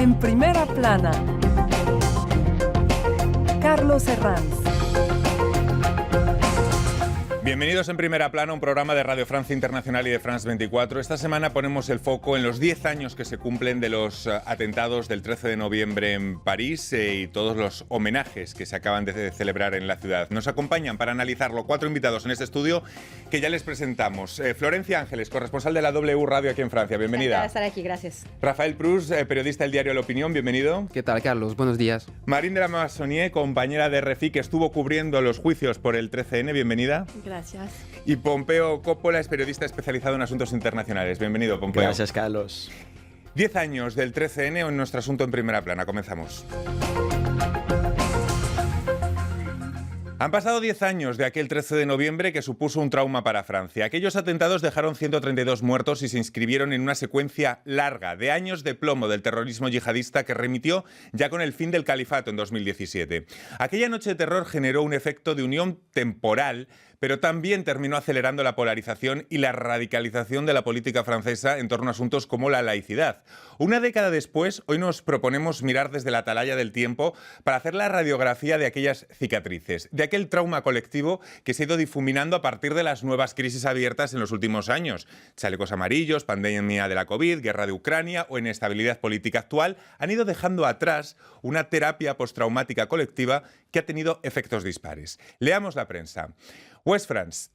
En primera plana, Carlos Herranz. Bienvenidos en Primera Plana, un programa de Radio Francia Internacional y de France 24. Esta semana ponemos el foco en los 10 años que se cumplen de los atentados del 13 de noviembre en París y todos los homenajes que se acaban de celebrar en la ciudad. Nos acompañan para analizarlo 4 invitados en este estudio que ya les presentamos. Florencia Ángeles, corresponsal de la W Radio aquí en Francia. Bienvenida. Para estar aquí, gracias. Rafael Proust, periodista del diario La Opinión. Bienvenido. ¿Qué tal, Carlos? Buenos días. Marine de la Massonnier, compañera de RFI, que estuvo cubriendo los juicios por el 13N. Bienvenida. Gracias. Y Pompeo Coppola es periodista especializado en asuntos internacionales. Bienvenido, Pompeo. Gracias, Carlos. 10 años del 13N en nuestro asunto en Primera Plana. Comenzamos. Han pasado 10 años de aquel 13 de noviembre que supuso un trauma para Francia. Aquellos atentados dejaron 132 muertos y se inscribieron en una secuencia larga de años de plomo del terrorismo yihadista que remitió ya con el fin del califato en 2017. Aquella noche de terror generó un efecto de unión temporal, pero también terminó acelerando la polarización y la radicalización de la política francesa en torno a asuntos como la laicidad. Una década después, hoy nos proponemos mirar desde la atalaya del tiempo para hacer la radiografía de aquellas cicatrices, de aquel trauma colectivo que se ha ido difuminando a partir de las nuevas crisis abiertas en los últimos años. Chalecos amarillos, pandemia de la COVID, guerra de Ucrania o inestabilidad política actual han ido dejando atrás una terapia postraumática colectiva que ha tenido efectos dispares. Leamos la prensa. West France,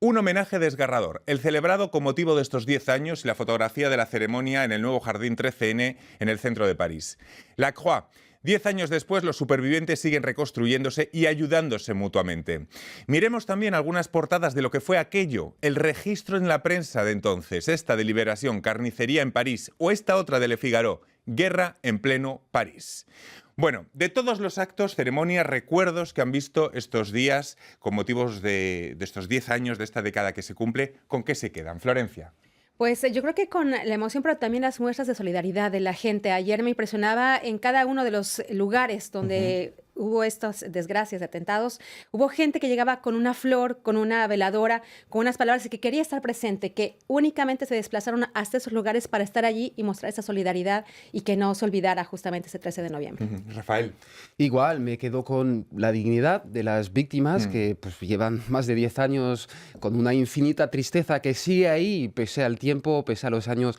un homenaje desgarrador, el celebrado con motivo de estos 10 años y la fotografía de la ceremonia en el nuevo Jardín 13N en el centro de París. La Croix, 10 años después, los supervivientes siguen reconstruyéndose y ayudándose mutuamente. Miremos también algunas portadas de lo que fue aquello, el registro en la prensa de entonces, esta de Liberación, carnicería en París, o esta otra de Le Figaro, guerra en pleno París. Bueno, de todos los actos, ceremonias, recuerdos que han visto estos días con motivos de estos 10 años de esta década que se cumple, ¿con qué se quedan? Florencia. Pues yo creo que con la emoción, pero también las muestras de solidaridad de la gente. Ayer me impresionaba en cada uno de los lugares donde hubo estas desgracias, atentados. Hubo gente que llegaba con una flor, con una veladora, con unas palabras y que quería estar presente, que únicamente se desplazaron hasta esos lugares para estar allí y mostrar esa solidaridad y que no se olvidara justamente ese 13 de noviembre. Rafael. Igual, me quedo con la dignidad de las víctimas que pues, llevan más de 10 años con una infinita tristeza que sigue ahí, pese al tiempo, pese a los años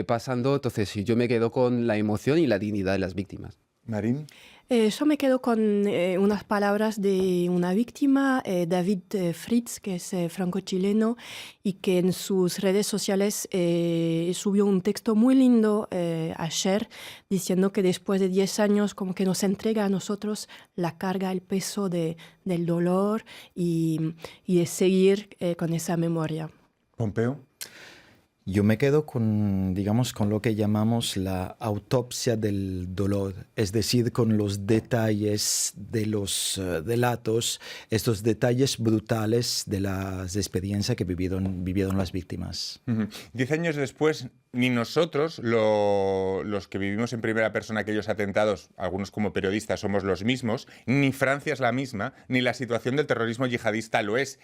pasando. Entonces, sí, yo me quedo con la emoción y la dignidad de las víctimas. Marín. Yo me quedo con unas palabras de una víctima, David Fritz, que es franco-chileno, y que en sus redes sociales subió un texto muy lindo ayer, diciendo que después de 10 años como que nos entrega a nosotros la carga, el peso del dolor y de seguir con esa memoria. Pompeo. Yo me quedo con, digamos, con lo que llamamos la autopsia del dolor, es decir, con los detalles de los delatos, estos detalles brutales de las experiencias que vivieron las víctimas. 10 años después, ni nosotros, los que vivimos en primera persona aquellos atentados, algunos como periodistas somos los mismos, ni Francia es la misma, ni la situación del terrorismo yihadista lo es.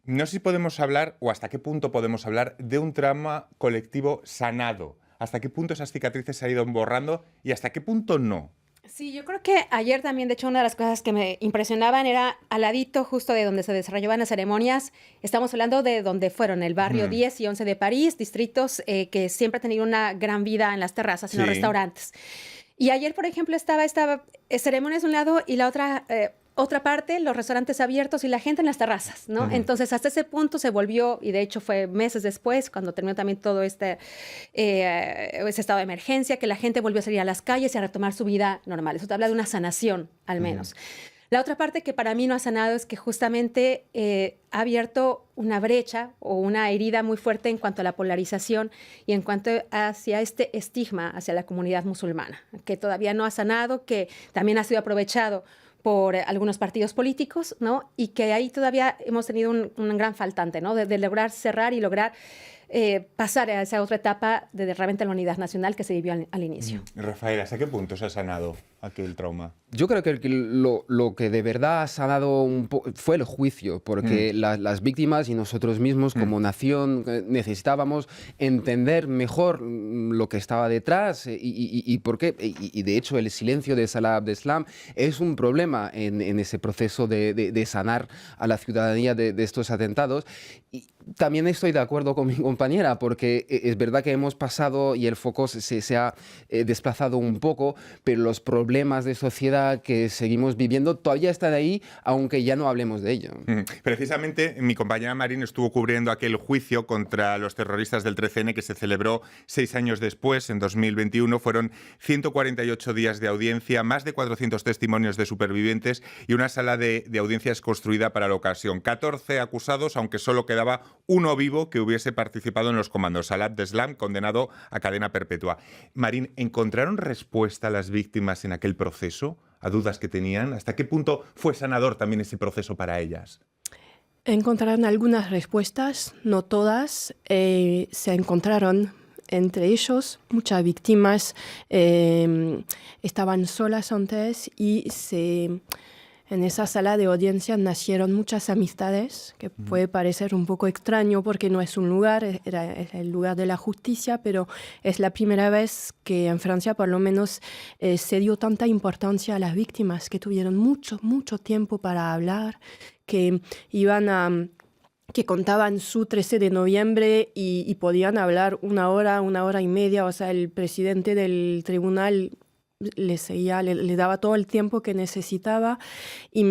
No sé si podemos hablar, o hasta qué punto podemos hablar, de un trauma colectivo sanado. ¿Hasta qué punto esas cicatrices se han ido borrando y hasta qué punto no? Sí, yo creo que ayer también, de hecho, una de las cosas que me impresionaban era al ladito justo de donde se desarrollaban las ceremonias. Estamos hablando de donde fueron el barrio 10 y 11 de París, distritos que siempre han tenido una gran vida en las terrazas, en los restaurantes. Y ayer, por ejemplo, estaba esta ceremonia de un lado y la otra parte, los restaurantes abiertos y la gente en las terrazas, ¿no? Entonces, hasta ese punto se volvió, y de hecho fue meses después, cuando terminó también todo ese estado de emergencia, que la gente volvió a salir a las calles y a retomar su vida normal. Eso te habla de una sanación, al menos. La otra parte que para mí no ha sanado es que justamente ha abierto una brecha o una herida muy fuerte en cuanto a la polarización y en cuanto hacia este estigma hacia la comunidad musulmana, que todavía no ha sanado, que también ha sido aprovechado por algunos partidos políticos, ¿no? Y que ahí todavía hemos tenido un gran faltante, ¿no? De lograr cerrar y lograr pasar a esa otra etapa de realmente la unidad nacional que se vivió al inicio. Rafael, ¿hasta qué punto se ha sanado aquel trauma? Yo creo que lo que de verdad ha sanado fue el juicio, porque las víctimas y nosotros mismos como nación necesitábamos entender mejor lo que estaba detrás y por qué. Y de hecho el silencio de Salah Abdeslam es un problema en ese proceso de sanar a la ciudadanía de estos atentados. Y también estoy de acuerdo con mi compañera, porque es verdad que hemos pasado y el foco se ha desplazado un poco, pero los problemas de sociedad que seguimos viviendo todavía están ahí, aunque ya no hablemos de ello. Precisamente mi compañera Marín estuvo cubriendo aquel juicio contra los terroristas del 13N que se celebró 6 años después, en 2021. Fueron 148 días de audiencia, más de 400 testimonios de supervivientes y una sala de audiencias construida para la ocasión. 14 acusados, aunque solo quedaba uno vivo que hubiese participado en los comandos. Salah Abdeslam, condenado a cadena perpetua. Marín, ¿encontraron respuesta a las víctimas en aquel proceso? ¿A dudas que tenían? ¿Hasta qué punto fue sanador también ese proceso para ellas? Encontraron algunas respuestas, no todas. Se encontraron entre ellos muchas víctimas. Estaban solas antes y en esa sala de audiencia nacieron muchas amistades, que puede parecer un poco extraño porque no es un lugar, es el lugar de la justicia, pero es la primera vez que en Francia por lo menos se dio tanta importancia a las víctimas, que tuvieron mucho tiempo para hablar, que contaban su 13 de noviembre y podían hablar una hora y media. O sea, el presidente del tribunal le daba todo el tiempo que necesitaba y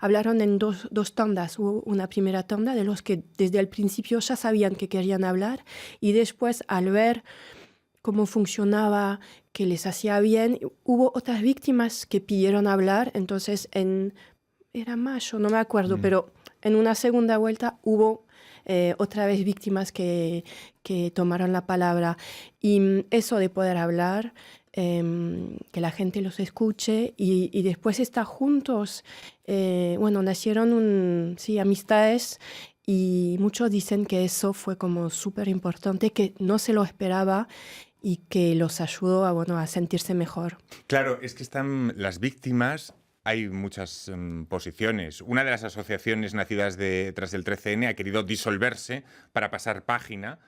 hablaron en dos tandas. Hubo una primera tanda de los que desde el principio ya sabían que querían hablar y después al ver cómo funcionaba, que les hacía bien, hubo otras víctimas que pidieron hablar. Entonces era mayo, no me acuerdo, pero en una segunda vuelta hubo otra vez víctimas que tomaron la palabra. Y eso de poder hablar, que la gente los escuche y después estar juntos. Nacieron amistades y muchos dicen que eso fue como súper importante, que no se lo esperaba y que los ayudó a sentirse mejor. Claro, es que están las víctimas. Hay muchas posiciones. Una de las asociaciones nacidas tras el 13N ha querido disolverse para pasar página,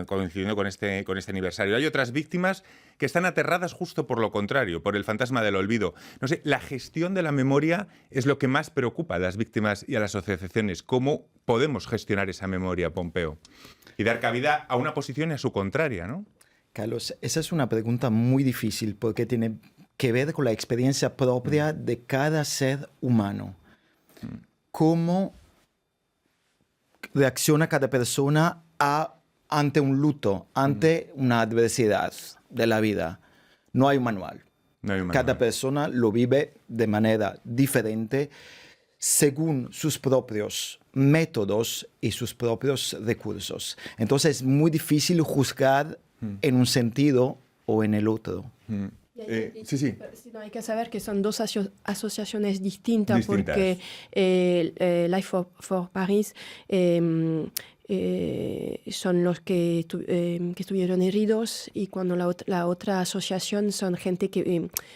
coincidiendo con este aniversario. Hay otras víctimas que están aterradas justo por lo contrario, por el fantasma del olvido. No sé, la gestión de la memoria es lo que más preocupa a las víctimas y a las asociaciones. ¿Cómo podemos gestionar esa memoria, Pompeo? Y dar cabida a una posición y a su contraria, ¿no? Carlos, esa es una pregunta muy difícil porque tiene que ver con la experiencia propia de cada ser humano. ¿Cómo reacciona cada persona ante un luto, ante una adversidad de la vida? No hay un manual. Cada persona lo vive de manera diferente según sus propios métodos y sus propios recursos. Entonces es muy difícil juzgar en un sentido o en el otro. Sí. Hay que saber que son dos asociaciones distintas. Porque Life for Paris son los que estuvieron heridos, y cuando la otra asociación son gente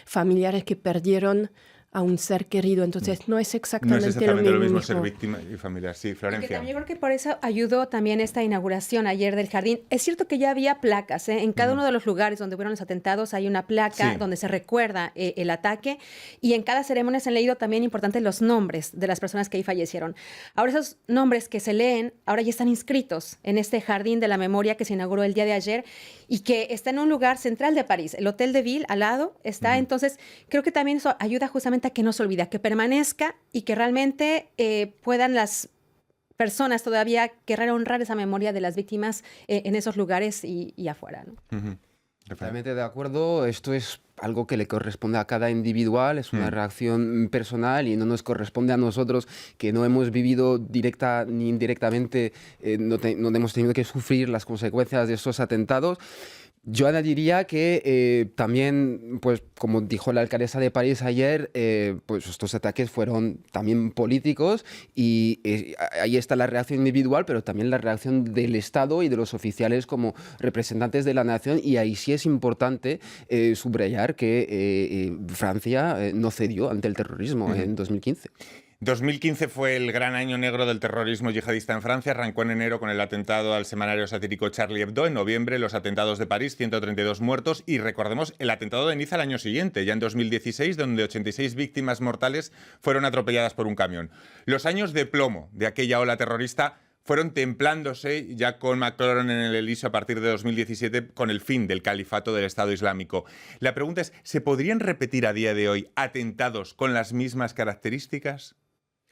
familiares que perdieron a un ser querido. Entonces no es exactamente lo mismo ser víctima y familiar. Sí, Florencia. Y que también, yo creo que por eso ayudó también esta inauguración ayer del jardín. Es cierto que ya había placas, en cada uno de los lugares donde hubo los atentados hay una placa donde se recuerda el ataque, y en cada ceremonia se han leído también importantes los nombres de las personas que ahí fallecieron. Ahora esos nombres que se leen ahora ya están inscritos en este jardín de la memoria que se inauguró el día de ayer y que está en un lugar central de París. El Hotel de Ville al lado está. Entonces creo que también eso ayuda justamente a que no se olvide, que permanezca y que realmente puedan las personas todavía querer honrar esa memoria de las víctimas en esos lugares y afuera, ¿no? Totalmente de acuerdo. Esto es algo que le corresponde a cada individual, es una reacción personal y no nos corresponde a nosotros, que no hemos vivido directa ni indirectamente, no hemos tenido que sufrir las consecuencias de estos atentados. Yo añadiría que también, pues como dijo la alcaldesa de París ayer, pues estos ataques fueron también políticos y ahí está la reacción individual, pero también la reacción del Estado y de los oficiales como representantes de la nación, y ahí sí es importante subrayar que Francia no cedió ante el terrorismo en 2015. 2015 fue el gran año negro del terrorismo yihadista en Francia. Arrancó en enero con el atentado al semanario satírico Charlie Hebdo. En noviembre, los atentados de París, 132 muertos. Y recordemos el atentado de Niza al año siguiente, ya en 2016, donde 86 víctimas mortales fueron atropelladas por un camión. Los años de plomo de aquella ola terrorista fueron templándose ya con Macron en el Elíseo a partir de 2017 con el fin del califato del Estado Islámico. La pregunta es, ¿se podrían repetir a día de hoy atentados con las mismas características?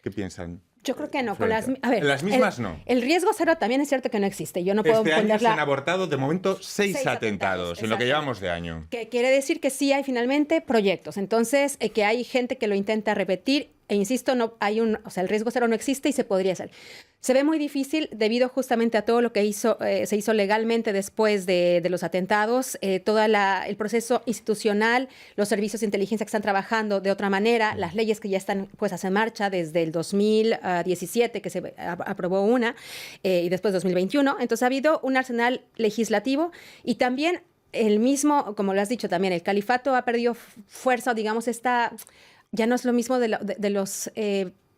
¿Qué piensan? Yo creo que no. A ver, las mismas no. El riesgo cero también es cierto que no existe. Yo no puedo Este año ponerla... se han abortado de momento seis atentados en lo que llevamos de año. Que quiere decir que sí hay finalmente proyectos. Entonces, que hay gente que lo intenta repetir. E insisto, no hay el riesgo cero no existe y se podría hacer. Se ve muy difícil debido justamente a todo lo que se hizo legalmente después de los atentados, todo el proceso institucional, los servicios de inteligencia que están trabajando de otra manera, las leyes que ya están puestas en marcha desde el 2017, que se aprobó una, y después 2021. Entonces ha habido un arsenal legislativo y también el mismo, como lo has dicho también, el califato ha perdido fuerza, digamos, ya no es lo mismo de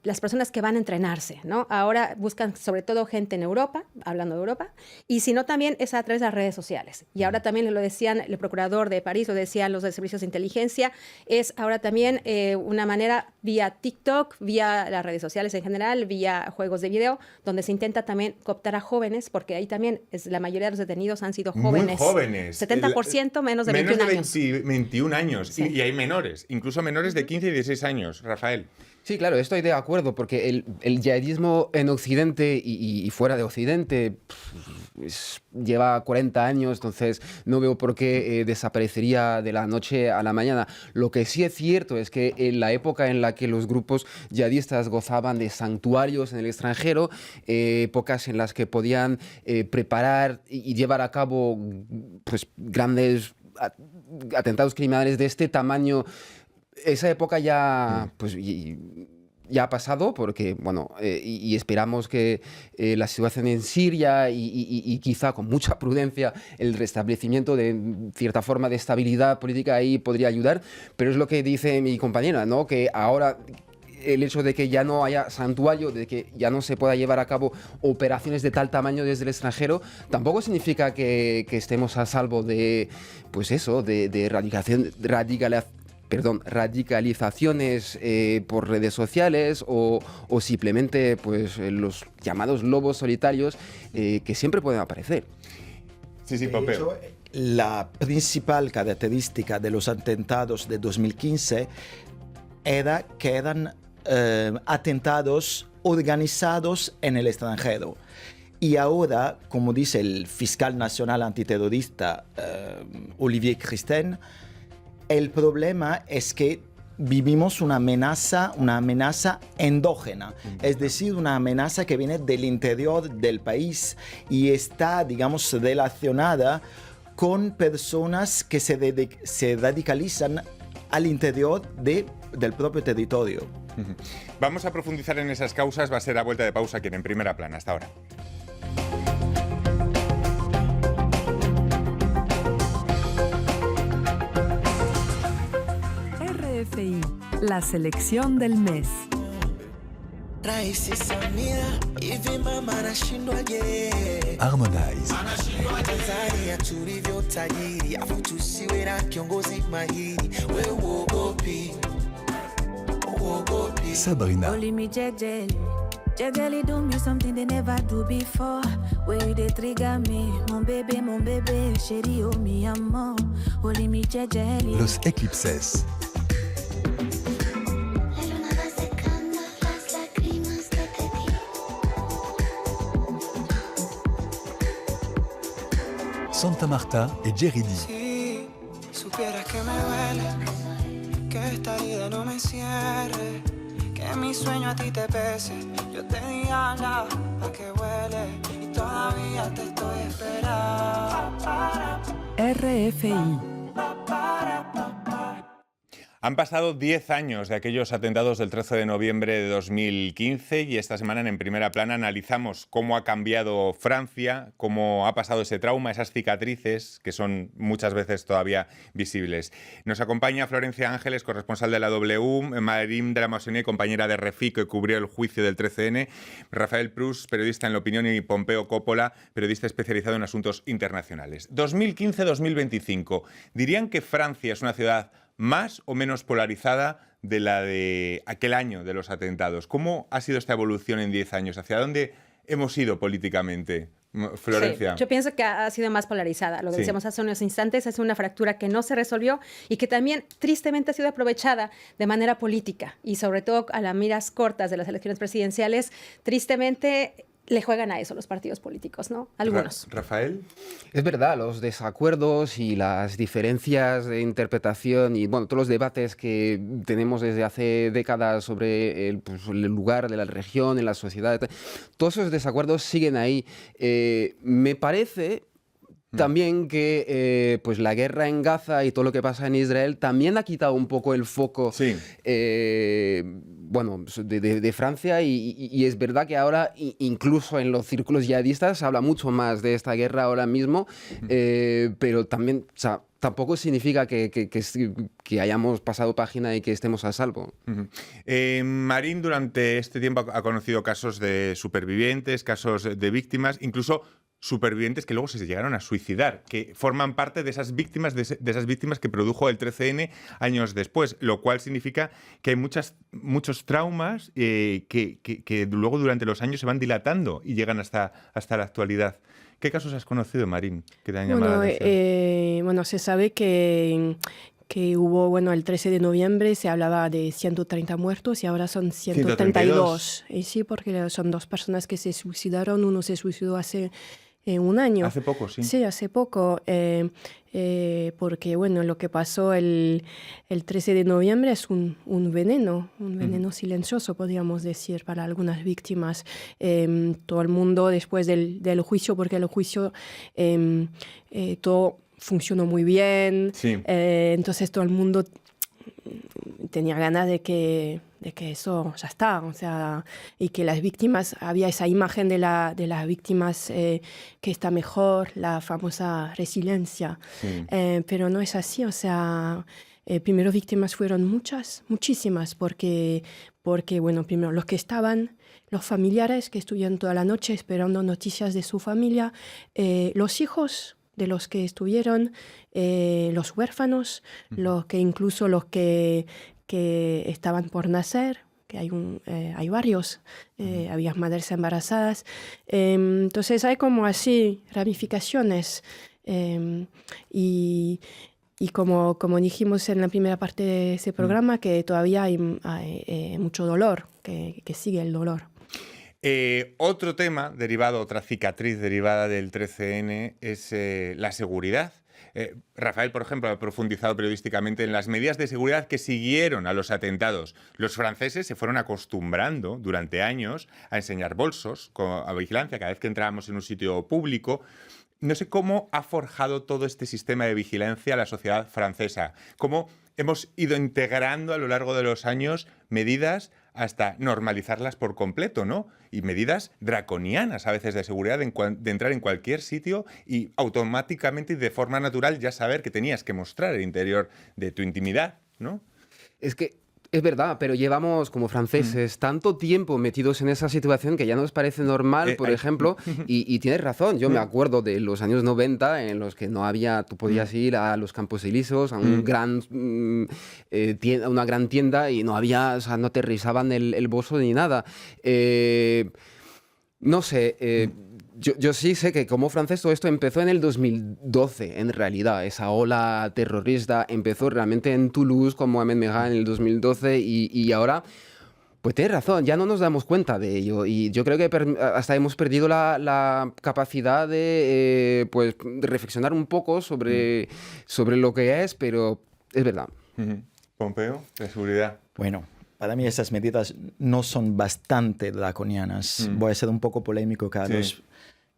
las personas que van a entrenarse, ¿no? Ahora buscan sobre todo gente en Europa, hablando de Europa, y si no también es a través de las redes sociales. Y ahora también lo decían el procurador de París, lo decían los de servicios de inteligencia, es ahora también una manera vía TikTok, vía las redes sociales en general, vía juegos de video, donde se intenta también cooptar a jóvenes, porque ahí también la mayoría de los detenidos han sido jóvenes. Muy jóvenes. 70% menos de 21 años. 21 años. Sí. Y hay menores, incluso menores de 15 y 16 años. Rafael. Sí, claro, estoy de acuerdo, porque el yihadismo en Occidente y fuera de Occidente lleva 40 años, entonces no veo por qué desaparecería de la noche a la mañana. Lo que sí es cierto es que en la época en la que los grupos yihadistas gozaban de santuarios en el extranjero, épocas en las que podían preparar y llevar a cabo pues, grandes atentados criminales de este tamaño, esa época ya, pues, ya ha pasado porque, bueno, y esperamos que la situación en Siria y quizá con mucha prudencia el restablecimiento de cierta forma de estabilidad política ahí podría ayudar, pero es lo que dice mi compañera, ¿no? Que ahora el hecho de que ya no haya santuario, de que ya no se pueda llevar a cabo operaciones de tal tamaño desde el extranjero, tampoco significa que estemos a salvo de, pues eso, de radicalizaciones por redes sociales o simplemente pues, los llamados lobos solitarios que siempre pueden aparecer. Sí, sí, Popeo. La principal característica de los atentados de 2015 era que eran atentados organizados en el extranjero. Y ahora, como dice el fiscal nacional antiterrorista Olivier Christen, el problema es que vivimos una amenaza endógena, es decir, una amenaza que viene del interior del país y está, digamos, relacionada con personas que se radicalizan al interior del propio territorio. Vamos a profundizar en esas causas, va a ser a vuelta de pausa aquí en Primera Plana. Hasta ahora. RFI, la selección del mes. Harmonize. Sabrina. Jagally do me something they never do before. Where they trigger me, mon bébé, chérie, oh mi amor. Holy me jagally. Los Eclipses. Santa Marta et Jerry D. Si supieras que me duele, que esta herida no me cierre, que mi sueño a ti te pese, yo te di alas pa' que huele y todavía te estoy esperando. RFI. Han pasado 10 años de aquellos atentados del 13 de noviembre de 2015 y esta semana en Primera Plana analizamos cómo ha cambiado Francia, cómo ha pasado ese trauma, esas cicatrices que son muchas veces todavía visibles. Nos acompaña Florencia Ángeles, corresponsal de la W, Marín de la Massonnier, compañera de RFI, que cubrió el juicio del 13N, Rafael Prus, periodista en La Opinión, y Pompeo Coppola, periodista especializado en asuntos internacionales. 2015-2025. ¿Dirían que Francia es una ciudad más o menos polarizada de la de aquel año de los atentados? ¿Cómo ha sido esta evolución en 10 años? ¿Hacia dónde hemos ido políticamente, Florencia? Sí, yo pienso que ha sido más polarizada. Lo que decíamos hace unos instantes, es una fractura que no se resolvió y que también tristemente ha sido aprovechada de manera política y sobre todo a las miras cortas de las elecciones presidenciales. Tristemente le juegan a eso los partidos políticos, ¿no? Algunos. Rafael. Es verdad, los desacuerdos y las diferencias de interpretación y bueno, todos los debates que tenemos desde hace décadas sobre el lugar de la región en la sociedad, todos esos desacuerdos siguen ahí. Me parece también que pues la guerra en Gaza y todo lo que pasa en Israel también ha quitado un poco el foco bueno, de Francia y es verdad que ahora incluso en los círculos yihadistas se habla mucho más de esta guerra ahora mismo, pero también, o sea, tampoco significa que hayamos pasado página y que estemos a salvo. Marín durante este tiempo ha conocido casos de supervivientes, casos de víctimas, incluso supervivientes que luego se llegaron a suicidar, que forman parte de esas víctimas, de esas víctimas que produjo el 13N años después, lo cual significa que hay muchos traumas que luego durante los años se van dilatando y llegan hasta la actualidad. ¿Qué casos has conocido, Marín, que te han llamado la atención? Bueno, se sabe que hubo, bueno, el 13 de noviembre se hablaba de 130 muertos y ahora son 132. Y sí, porque son dos personas que se suicidaron. Uno se suicidó hace un año. Hace poco, sí. Sí, hace poco. Porque, bueno, lo que pasó el 13 de noviembre es un veneno silencioso, podríamos decir, para algunas víctimas. Todo el mundo, después del juicio, porque el juicio, todo funcionó muy bien. Sí. Entonces todo el mundo tenía ganas de que eso ya está, o sea, y que las víctimas, había esa imagen de las víctimas que está mejor, la famosa resiliencia. Sí. Pero no es así, o sea, primero víctimas fueron muchísimas, porque bueno, primero los que estaban, los familiares que estuvieron toda la noche esperando noticias de su familia, los hijos de los que estuvieron, los huérfanos, incluso los que estaban por nacer, que hay varios, había madres embarazadas. Entonces hay como así ramificaciones. Y como dijimos en la primera parte de ese programa, que todavía hay mucho dolor, que sigue el dolor. Otro tema derivado, otra cicatriz derivada del 13N es la seguridad. Rafael, por ejemplo, ha profundizado periodísticamente en las medidas de seguridad que siguieron a los atentados. Los franceses se fueron acostumbrando durante años a enseñar bolsos a vigilancia cada vez que entrábamos en un sitio público. No sé cómo ha forjado todo este sistema de vigilancia a la sociedad francesa. Cómo hemos ido integrando a lo largo de los años medidas hasta normalizarlas por completo, ¿no? Y medidas draconianas a veces de seguridad de entrar en cualquier sitio y automáticamente y de forma natural ya saber que tenías que mostrar el interior de tu intimidad, ¿no? Es que es verdad, pero llevamos como franceses tanto tiempo metidos en esa situación que ya nos parece normal, por ejemplo, y tienes razón, yo me acuerdo de los años 90 en los que no había, tú podías ir a los Campos Elíseos, a una gran tienda y no había, o sea, no te risaban el bolso ni nada. No sé, yo sí sé que como francés todo esto empezó en el 2012, en realidad. Esa ola terrorista empezó realmente en Toulouse con Mohamed Merah en el 2012 y ahora, pues tienes razón, ya no nos damos cuenta de ello. Y yo creo que hasta hemos perdido la capacidad de pues, reflexionar un poco sobre lo que es, pero es verdad. Pompeo, de seguridad. Bueno, para mí esas medidas no son bastante draconianas. Voy a ser un poco polémico, Carlos. Sí.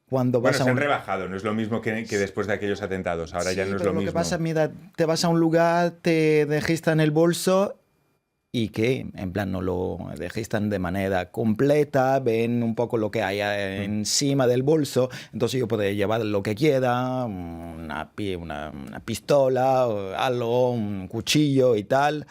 cuando vas Bueno, a se han un... rebajado, no es lo mismo que después de aquellos atentados, ahora ya no es pero lo mismo. que pasa, mira, te vas a un lugar, te registran el bolso y que, en plan, no lo registran de manera completa, ven un poco lo que hay encima del bolso, entonces yo puedo llevar lo que quiera, una pistola, algo, un cuchillo y tal.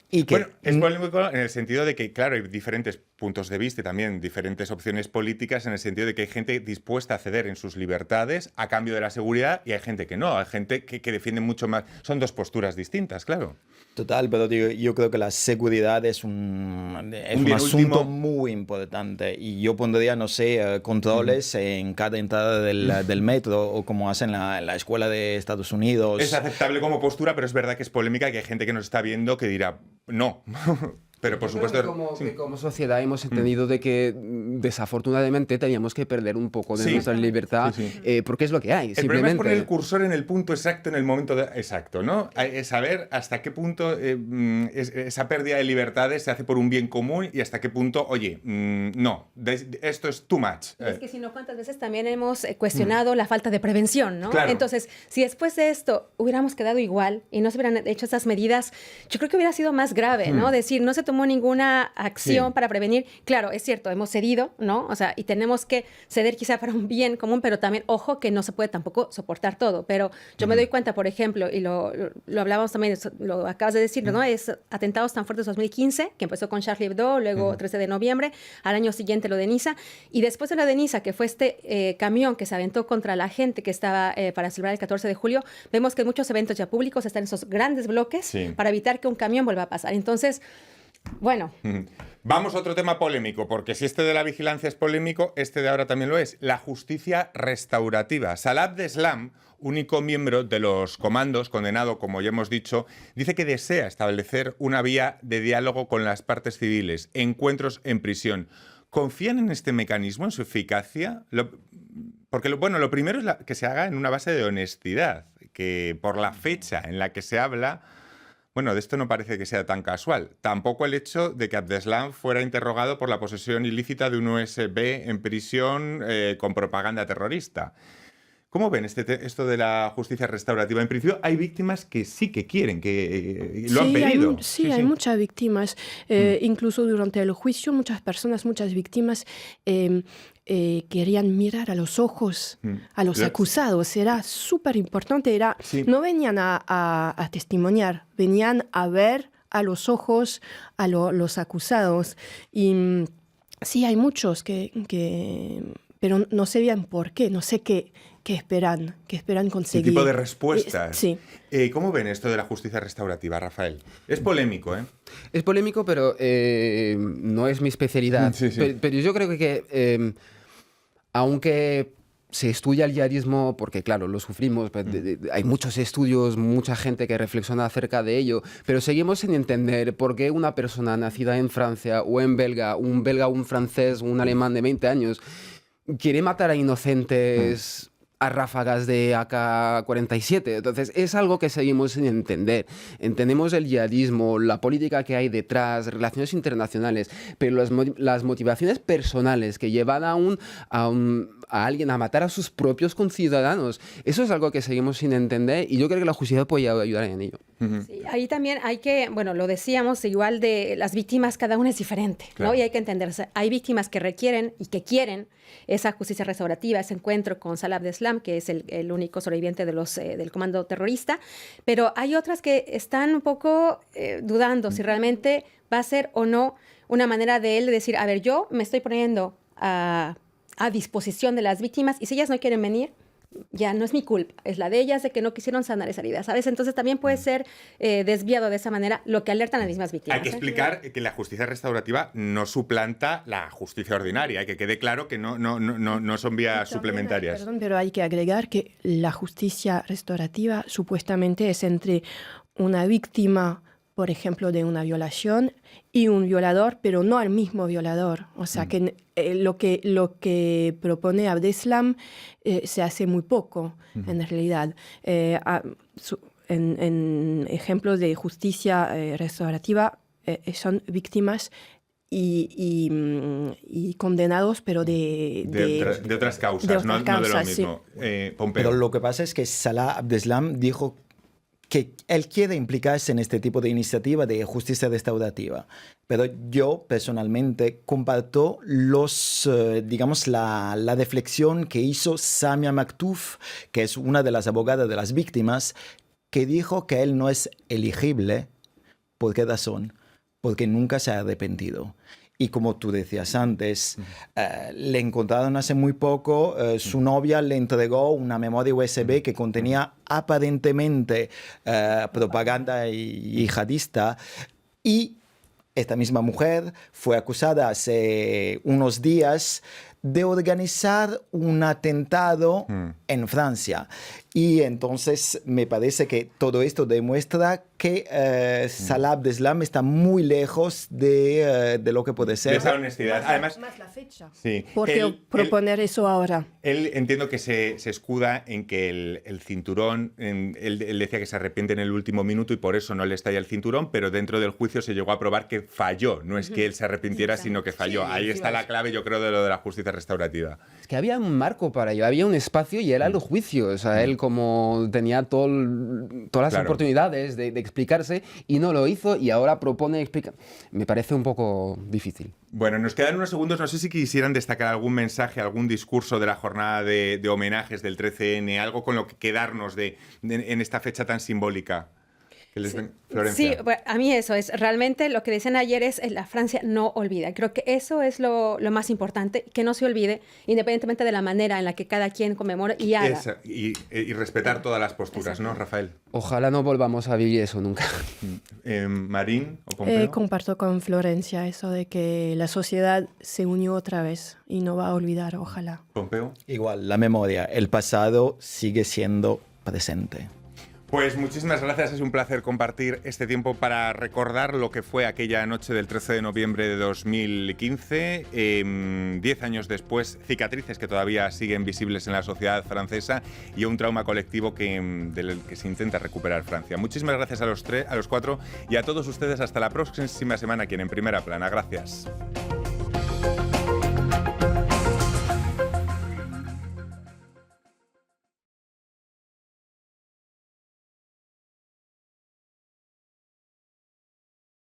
Y que, Bueno, es polémico en el sentido de que, claro, hay diferentes puntos de vista y también diferentes opciones políticas, en el sentido de que hay gente dispuesta a ceder en sus libertades a cambio de la seguridad y hay gente que no, hay gente que defiende mucho más. Son dos posturas distintas, claro. total, pero digo, yo creo que la seguridad es un bien asunto último. muy importante y yo pondría, no sé, controles en cada entrada del metro o como hacen en la escuela de Estados Unidos. Es aceptable como postura, pero es verdad que es polémica y que hay gente que nos está viendo que dirá no. Pero por Yo creo supuesto... que como sociedad hemos entendido de que desafortunadamente teníamos que perder un poco de Sí. nuestra libertad, Sí, sí. porque es lo que hay, El problema es simplemente. poner el cursor en el punto exacto, en el momento exacto, ¿no? Es saber hasta qué punto esa pérdida de libertades se hace por un bien común y hasta qué punto, oye, no, esto es too much. Y es que si no, ¿cuántas veces también hemos cuestionado la falta de prevención, ¿no? Claro. Entonces, si después de esto hubiéramos quedado igual y no se hubieran hecho esas medidas, yo creo que hubiera sido más grave, ¿no? Decir, no se tomó ninguna acción Sí. para prevenir. Claro, es cierto, hemos cedido, ¿no? O sea, y tenemos que ceder quizá para un bien común, pero también, ojo, que no se puede tampoco soportar todo. Pero yo me doy cuenta, por ejemplo, y lo hablábamos también, lo acabas de decir, ¿no? Es atentados tan fuertes 2015, que empezó con Charlie Hebdo, luego 13 de noviembre, al año siguiente lo de Niza, y después de lo de Niza, que fue este camión que se aventó contra la gente que estaba para celebrar el 14 de julio, vemos que muchos eventos ya públicos están en esos grandes bloques Sí. para evitar que un camión vuelva a pasar. Entonces, bueno, Vamos a otro tema polémico, porque si este de la vigilancia es polémico, este de ahora también lo es. La justicia restaurativa. Salah Abdeslam, único miembro de los comandos, condenado, como ya hemos dicho, dice que desea establecer una vía de diálogo con las partes civiles, encuentros en prisión. ¿Confían en este mecanismo, en su eficacia? Porque lo primero es que se haga en una base de honestidad, que por la fecha en la que se habla... Bueno, de esto no parece que sea tan casual. Tampoco el hecho de que Abdeslam fuera interrogado por la posesión ilícita de un USB en prisión con propaganda terrorista. ¿Cómo ven esto de la justicia restaurativa? En principio hay víctimas que sí que quieren, que lo han pedido. Hay muchas víctimas. Incluso durante el juicio muchas personas, muchas víctimas querían mirar a los ojos a los acusados. Era súper importante. No venían a testimoniar, venían a ver a los ojos a los acusados. Y sí, hay muchos pero no sé bien por qué, no sé qué esperan conseguir. ¿Qué tipo de respuestas? Sí. ¿Cómo ven esto de la justicia restaurativa, Rafael? Es polémico, ¿eh? Es polémico, pero no es mi especialidad. Sí, sí. Pero yo creo que aunque se estudia el yihadismo, porque claro, lo sufrimos, hay muchos estudios, mucha gente que reflexiona acerca de ello, pero seguimos sin entender por qué una persona nacida en Francia o en belga, un francés, un alemán de 20 años, quiere matar a inocentes a ráfagas de AK-47. Entonces, es algo que seguimos sin entender. Entendemos el yihadismo, la política que hay detrás, relaciones internacionales, pero las motivaciones personales que llevan a alguien a matar a sus propios conciudadanos, eso es algo que seguimos sin entender y yo creo que la justicia puede ayudar en ello. Sí, ahí también hay que, bueno, lo decíamos, igual de las víctimas, cada una es diferente, ¿no? Claro. Y hay que entenderse. Hay víctimas que requieren y que quieren esa justicia restaurativa, ese encuentro con Salah Abdeslam, que es el único sobreviviente del comando terrorista, pero hay otras que están un poco dudando si realmente va a ser o no una manera de él decir, a ver, yo me estoy poniendo a disposición de las víctimas y si ellas no quieren venir, ya no es mi culpa, es la de ellas de que no quisieron sanar esa herida, ¿sabes? Entonces también puede ser desviado de esa manera, lo que alertan a las mismas víctimas. Hay que explicar que la justicia restaurativa no suplanta la justicia ordinaria, que quede claro que no son vías suplementarias. Perdón, pero hay que agregar que la justicia restaurativa supuestamente es entre una víctima, por ejemplo, de una violación y un violador, pero no al mismo violador. O sea, que lo que propone Abdeslam se hace muy poco, en realidad. En ejemplos de justicia restaurativa son víctimas y condenados, pero de otras causas, de otras no de lo causas, mismo. Pompeo. Pero lo que pasa es que Salah Abdeslam dijo que él quiere implicarse en este tipo de iniciativa de justicia restaurativa. Pero yo personalmente comparto digamos, la reflexión que hizo Samia Maktouf, que es una de las abogadas de las víctimas, que dijo que él no es elegible. ¿Por qué razón? Porque nunca se ha arrepentido. Y como tú decías antes, le encontraron hace muy poco, su novia le entregó una memoria USB que contenía aparentemente propaganda yihadista, y esta misma mujer fue acusada hace unos días de organizar un atentado en Francia. Y entonces me parece que todo esto demuestra que Salah Abdeslam está muy lejos de lo que puede ser. De esa honestidad. Además, más la fecha. Sí. ¿Por qué proponer eso ahora? Él entiendo que se escuda en que el cinturón, él decía que se arrepiente en el último minuto y por eso no le estalla el cinturón, pero dentro del juicio se llegó a probar que falló. No es que él se arrepintiera, sino que falló. Sí, ahí está la clave, yo creo, de lo de la justicia restaurativa. Es que había un marco para ello, había un espacio y era el juicio. O sea, él como tenía todas las oportunidades de explicarse y no lo hizo, y ahora propone explicar. Me parece un poco difícil. Bueno, nos quedan unos segundos. No sé si quisieran destacar algún mensaje, algún discurso de la jornada de homenajes del 13N, algo con lo que quedarnos en esta fecha tan simbólica. Sí, bueno, a mí eso es realmente lo que decían ayer, es la Francia no olvida. Creo que eso es lo más importante, que no se olvide, independientemente de la manera en la que cada quien conmemora y haga. Y respetar todas las posturas, ¿no, Rafael? Ojalá no volvamos a vivir eso nunca. Marín o Pompeo. Comparto con Florencia eso de que la sociedad se unió otra vez y no va a olvidar, ojalá. Pompeo. Igual, la memoria, el pasado sigue siendo presente. Pues muchísimas gracias, es un placer compartir este tiempo para recordar lo que fue aquella noche del 13 de noviembre de 2015. 10 años después, cicatrices que todavía siguen visibles en la sociedad francesa y un trauma colectivo del que se intenta recuperar Francia. Muchísimas gracias a los cuatro y a todos ustedes. Hasta la próxima semana aquí en Primera Plana. Gracias.